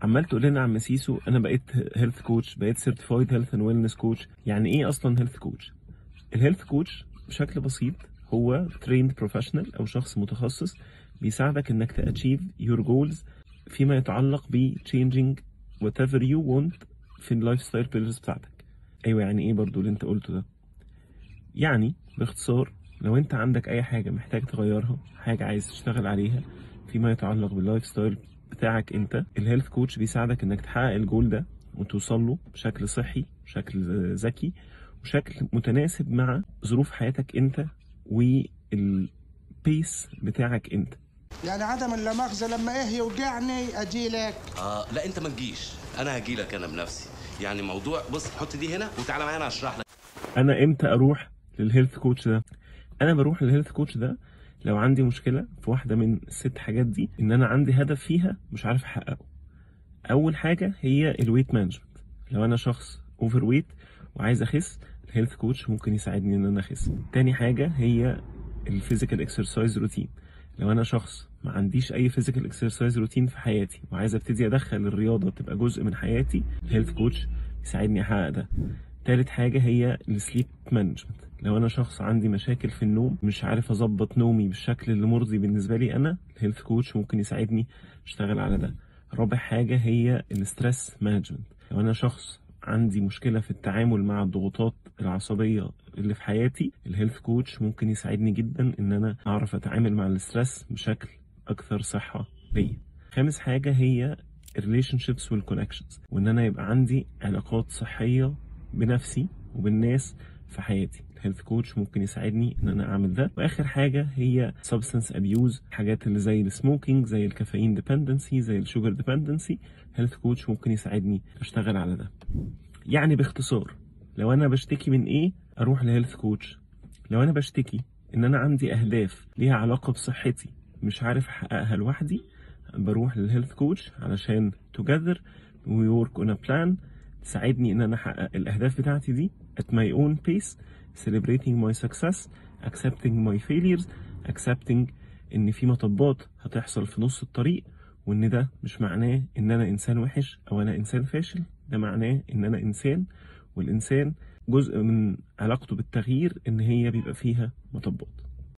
عمال تقول لنا يا عم سيسو انا بقيت هيلث كوتش، بقيت سيرتيفايد هيلث اند ويلنس كوتش. يعني ايه اصلا هيلث كوتش؟ الهيلث كوتش بشكل بسيط هو تريند بروفيشنال او شخص متخصص بيساعدك انك تاتشيف يور جولز فيما يتعلق ب changing whatever you want في اللايف ستايل بيلرز بتاعتك. ايوه، يعني ايه برضو اللي انت قلته ده؟ يعني باختصار، لو انت عندك اي حاجه محتاج تغيرها، حاجه عايز تشتغل عليها فيما يتعلق باللايف ستايل بتاعك انت، الهيلث كوتش بيساعدك انك تحقق الجول ده وتوصل له بشكل صحي، بشكل ذكي، وشكل متناسب مع ظروف حياتك انت والبيس بتاعك انت. يعني عدم اللامؤاخذة لما ايه يوجعني اجيلك؟ لا انت ما تجيش، انا هجيلك انا بنفسي. يعني موضوع، بص حط دي هنا وتعالى معايا انا هشرح لك. انا امتى اروح للهيلث كوتش ده؟ انا بروح للهيلث كوتش ده لو عندي مشكله في واحده من الست حاجات دي، ان انا عندي هدف فيها مش عارف احققه. اول حاجه هي الويت مانجمنت. لو انا شخص اوفر ويت وعايز اخس، الهيلث كوتش ممكن يساعدني ان انا اخس. تاني حاجه هي الفيزيكال اكسرسايز روتين. لو انا شخص ما عنديش اي فيزيكال اكسرسايز روتين في حياتي وعايز ابتدي ادخل الرياضه تبقى جزء من حياتي، الهيلث كوتش يساعدني احقق ده. تالت حاجة هي السليب مانجمنت. لو أنا شخص عندي مشاكل في النوم، مش عارف أظبط نومي بالشكل اللي مرضي بالنسبة لي أنا، الهيلث كوتش ممكن يساعدني أشتغل على ده. رابع حاجة هي الستريس مانجمنت. لو أنا شخص عندي مشكلة في التعامل مع الضغوطات العصبية اللي في حياتي، الهيلث كوتش ممكن يساعدني جدا إن أنا أعرف أتعامل مع الستريس بشكل أكثر صحة ليا. خامس حاجة هي الريليشنشيبس والكونكشنز، وإن أنا يبقى عندي علاقات صحية بنفسي وبالناس في حياتي. الهيلث كوتش ممكن يساعدني ان انا اعمل ده. واخر حاجه هي سبستانس ابيوز، حاجات اللي زي السموكينج، زي الكافيين ديبندنسي، زي الشوجر ديبندنسي. الهيلث كوتش ممكن يساعدني اشتغل على ده. يعني باختصار، لو انا بشتكي من ايه اروح لهيلث كوتش. لو انا بشتكي ان انا عندي اهداف ليها علاقه بصحتي مش عارف احققها لوحدي، بروح للهيلث كوتش علشان together we work on a plan تساعدني ان انا احقق الاهداف بتاعتي دي at my own pace, celebrating my success, accepting my failures, accepting ان في مطبات هتحصل في نص الطريق، وان ده مش معناه ان انا انسان وحش او انا انسان فاشل. ده معناه ان انا انسان، والانسان جزء من علاقته بالتغيير ان هي بيبقى فيها مطبات.